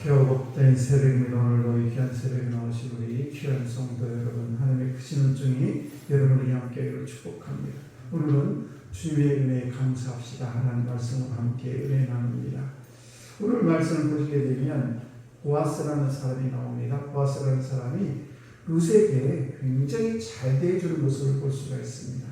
기억 없된 새벽입니다. 오늘도 이 귀한 새벽에 나오신 우리 귀한 성도 여러분, 하나님의 크신 은총이 여러분을 함께 축복합니다. 오늘은 주님의 은혜에 감사합시다 하는 말씀을 함께 은혜 나눕니다. 오늘 말씀을 보시게 되면 보아스라는 사람이 나옵니다. 보아스라는 사람이 룻에게 굉장히 잘 대해주는 모습을 볼 수가 있습니다.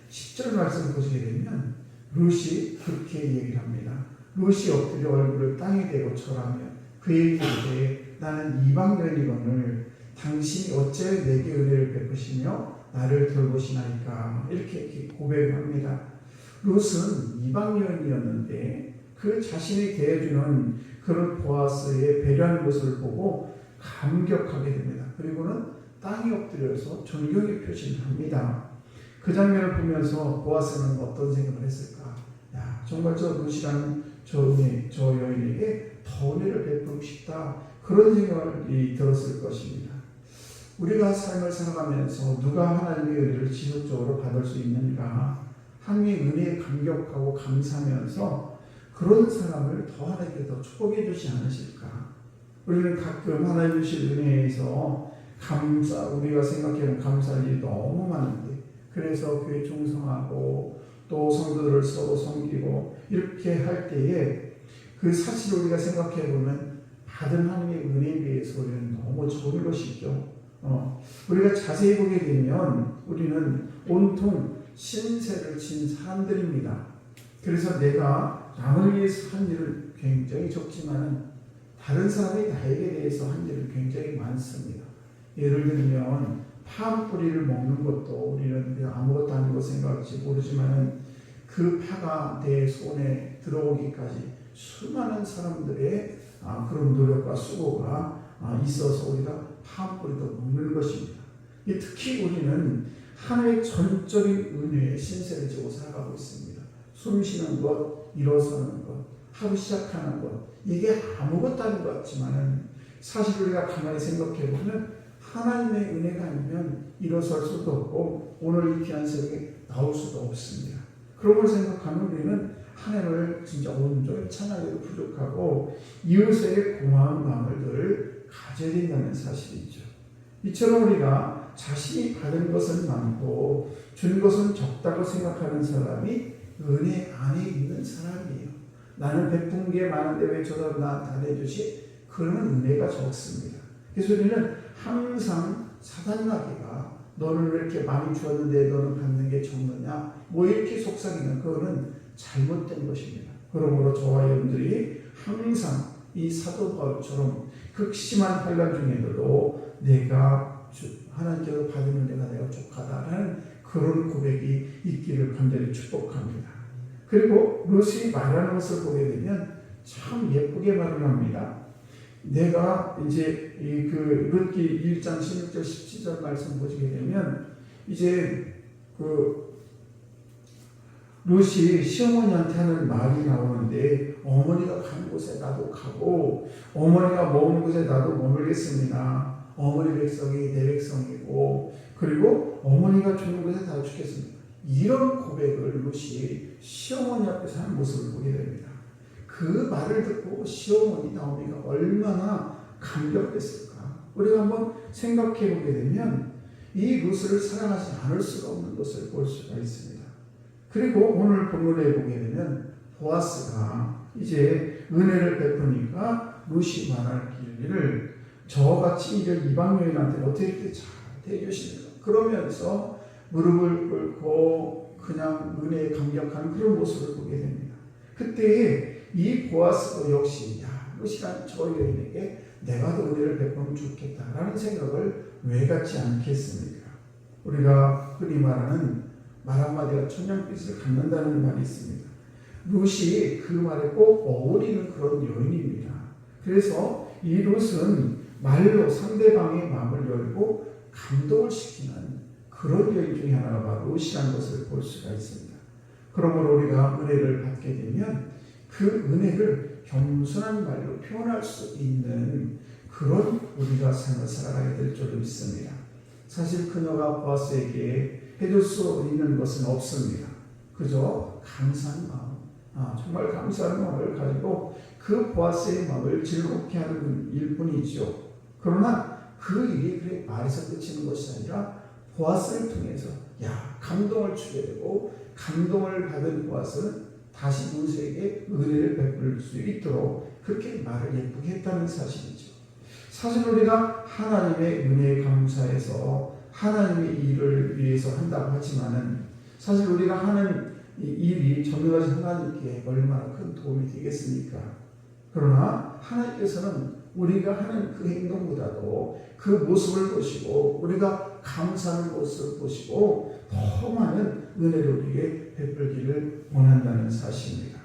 10절 말씀을 보시게 되면 룻이 그렇게 얘기를 합니다. 룻이 엎드려 얼굴을 땅에 대고 절하며 그에게 이르되 나는 이방인이거늘 당신이 어찌하여 내게 은혜를 베푸시며 나를 돌보시나이까, 이렇게 고백을 합니다. 룻은 이방인이었는데 그 자신이 대해주는 그런 보아스의 배려하는 모습을 보고 감격하게 됩니다. 그리고는 땅에 엎드려서 존경의 표시를 합니다. 그 장면을 보면서 보아스는 어떤 생각을 했을까? 야, 정말 저 룻이라는 저 여인에게 더 은혜를 베푸고 싶다, 그런 생각이 들었을 것입니다. 우리가 삶을 살아가면서 누가 하나님의 은혜를 지속적으로 받을 수 있는가, 하나님의 은혜에 감격하고 감사하면서 그런 사람을 더 하나님께 더 축복해 주지 않으실까? 우리는 가끔 하나님 주신 은혜에서 우리가 생각해보면 감사할 일이 너무 많은데, 그래서 교회 충성하고 또 성도들을 서로 섬기고 이렇게 할 때에 그 사실을 우리가 생각해보면 받은 하나님의 은혜에 비해서 우리는 너무 좋은 것이죠. 우리가 자세히 보게 되면 우리는 온통 신세를 진 사람들입니다. 그래서 내가 남을 위해서 한 일은 굉장히 적지만 다른 사람이 나에게 대해서 한 일은 굉장히 많습니다. 예를 들면 파 뿌리를 먹는 것도 우리는 그냥 아무것도 아닌 것 생각할지 모르지만 그 파가 내 손에 들어오기까지 수많은 사람들의 그런 노력과 수고가 있어서 우리가 파 뿌리도 먹는 것입니다. 특히 우리는 하나님의 전적인 은혜에 신세를 지고 살아가고 있습니다. 숨 쉬는 것, 일어서는 것, 하루 시작하는 것, 이게 아무것도 아닌 것 같지만 사실 우리가 가만히 생각해보면 하나님의 은혜가 아니면 일어설 수도 없고 오늘 이 귀한 새벽에 나올 수도 없습니다. 그런 걸 생각하면 우리는 하나님을 진짜 온전히 찬양해도 부족하고 이웃에게 고마운 마음을 늘 가져야 된다는 사실이죠. 이처럼 우리가 자신이 받은 것은 많고 준 것은 적다고 생각하는 사람이 은혜 안에 있는 사람이에요. 나는 베푼 게 많은데 왜 저도 나한테 안 해주시? 그러면 은혜가 적습니다. 그래서 우리는 항상 사단마귀가 너는 왜 이렇게 많이 주었는데 너는 받는 게 적느냐, 뭐 이렇게 속삭이는, 그거는 잘못된 것입니다. 그러므로 저와 여러분들이 항상 이 사도 바울처럼 극심한 환난 중에도 내가 하나님께서 받은 은혜가 내가 족하다라는 그런 고백이 있기를 간절히 축복합니다. 그리고 룻이 말하는 것을 보게 되면 참 예쁘게 말을 합니다. 내가 이제 그 룻기 1장 16절 17절 말씀 보시게 되면 이제 그 룻이 시어머니한테 하는 말이 나오는데, 어머니가 가는 곳에 나도 가고 어머니가 머무는 곳에 나도 머물겠습니다. 어머니 백성이 내 백성이고 그리고 어머니가 죽는 곳에 나도 죽겠습니다. 이런 고백을 룻이 시어머니 앞에서 하는 모습을 보게 됩니다. 그 말을 듣고 시어머니 나오미가 얼마나 감격했을까. 우리가 한번 생각해 보게 되면 이 룻을 사랑하지 않을 수가 없는 것을 볼 수가 있습니다. 그리고 오늘 본문에 보게 되면 보아스가 이제 은혜를 베푸니까 룻이 말하기를 저같이 이제 이방 여인한테 어떻게 이렇게 잘 대해주시는가, 그러면서 무릎을 꿇고 그냥 은혜에 감격하는 그런 모습을 보게 됩니다. 그때 이 보아스도 역시 룻이란 저 여인에게 내가 더 은혜를 베푸면 좋겠다라는 생각을 왜 갖지 않겠습니까? 우리가 흔히 말하는 말 한마디가 천냥빛을 갖는다는 말이 있습니다. 룻이 그 말에 꼭 어울리는 그런 여인입니다. 그래서 이 룻은 말로 상대방의 마음을 열고 감동을 시키는 그런 여인 중에 하나가 바로 룻이라는 것을 볼 수가 있습니다. 그러므로 우리가 은혜를 받게 되면 그 은혜를 겸손한 말로 표현할 수 있는 그런 우리가 삶을 살아가야 될 줄로 믿습니다. 사실 그녀가 보아스에게 해줄 수 있는 것은 없습니다. 그저 감사한 마음, 정말 감사하는 마음을 가지고 그 보아스의 마음을 즐겁게 하는 일뿐이죠. 그러나 그 일이 그래 말에서 그치는 것이 아니라 보아스를 통해서 감동을 주게 되고 감동을 받은 보아스는 다시 루스에게 은혜를 베풀 수 있도록 그렇게 말을 예쁘게 했다는 사실이죠. 사실 우리가 하나님의 은혜에 감사해서 하나님의 일을 위해서 한다고 하지만은 사실 우리가 하는 이 일이 전능하신 하나님께 얼마나 큰 도움이 되겠습니까? 그러나 하나님께서는 우리가 하는 그 행동보다도 그 모습을 보시고 우리가 감사하는 모습을 보시고 더 많은 은혜를 우리에게 베풀기를 원한다는 사실입니다.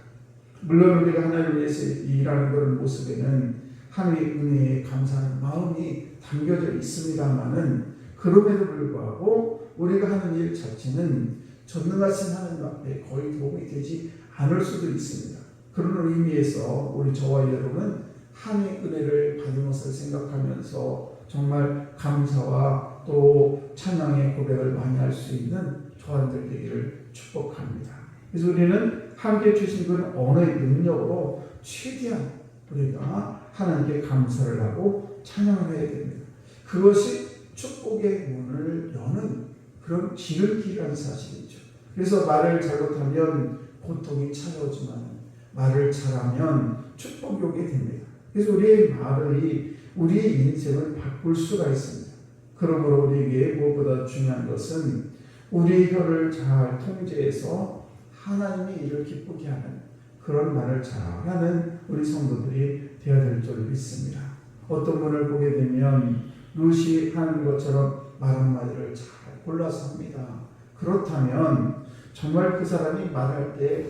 물론 우리가 하나님을 위해서 일하는 그런 모습에는 하나님의 은혜에 감사하는 마음이 담겨져 있습니다만은 그럼에도 불구하고 우리가 하는 일 자체는 전능하신 하나님 앞에 거의 도움이 되지 않을 수도 있습니다. 그런 의미에서 우리 저와 여러분은 하나님의 은혜를 받은 것을 생각하면서 정말 감사와 또 찬양의 고백을 많이 할 수 있는 저와들 되기를 축복합니다. 그래서 우리는 함께 주신 그 언어의 능력으로 최대한 우리가 하나님께 감사를 하고 찬양을 해야 됩니다. 그것이 축복의 문을 여는 그런 지름길이라는 사실이죠. 그래서 말을 잘못하면 고통이 찾아오지만 말을 잘하면 축복이 오게 됩니다. 그래서 우리의 말이 우리의 인생을 바꿀 수가 있습니다. 그러므로 우리에게 무엇보다 중요한 것은 우리의 혀를 잘 통제해서 하나님의 일을 기쁘게 하는 그런 말을 잘하는 우리 성도들이 되어야 될 줄 믿습니다. 어떤 분을 보게 되면 루시 하는 것처럼 말 한마디를 잘 골라서 합니다. 그렇다면 정말 그 사람이 말할 때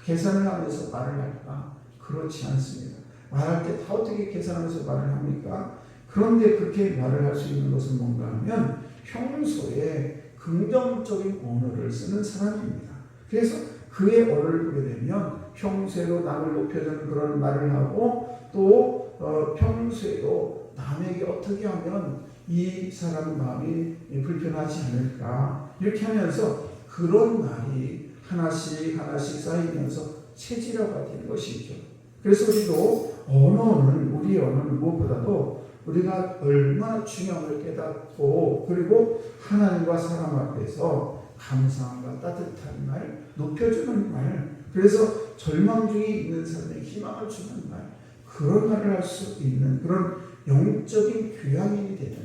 계산을 하면서 말을 할까? 그렇지 않습니다. 말할 때 다 어떻게 계산하면서 말을 합니까? 그런데 그렇게 말을 할 수 있는 것은 뭔가 하면 평소에 긍정적인 언어를 쓰는 사람입니다. 그래서 그의 언어를 보게 되면 평소에도 남을 높여주는 그런 말을 하고 또 평소에도 남에게 어떻게 하면 이 사람 마음이 불편하지 않을까 이렇게 하면서 그런 말이 하나씩 쌓이면서 체질화가 되는 것이죠. 그래서 우리도 우리의 언어는 무엇보다도 우리가 얼마나 중요함을 깨닫고 그리고 하나님과 사람 앞에서 감사함과 따뜻한 말, 높여주는 말, 그래서 절망 중에 있는 사람에게 희망을 주는 말, 그런 말을 할 수 있는 그런 영적인 교양인이 되는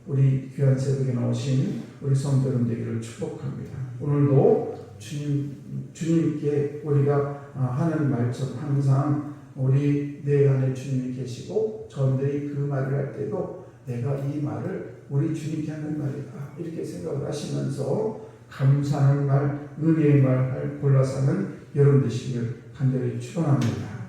우리 귀한 새벽에 나오신 우리 성도 여러분 되기를 축복합니다. 오늘도 주님께 우리가 하는 말처럼 항상 우리 내 안에 주님이 계시고 저들이 그 말을 할 때도 내가 이 말을 우리 주님께 하는 말이다 이렇게 생각을 하시면서 감사하는 말, 은혜의 말 골라서 하는 여러분 되시길 간절히 축원합니다.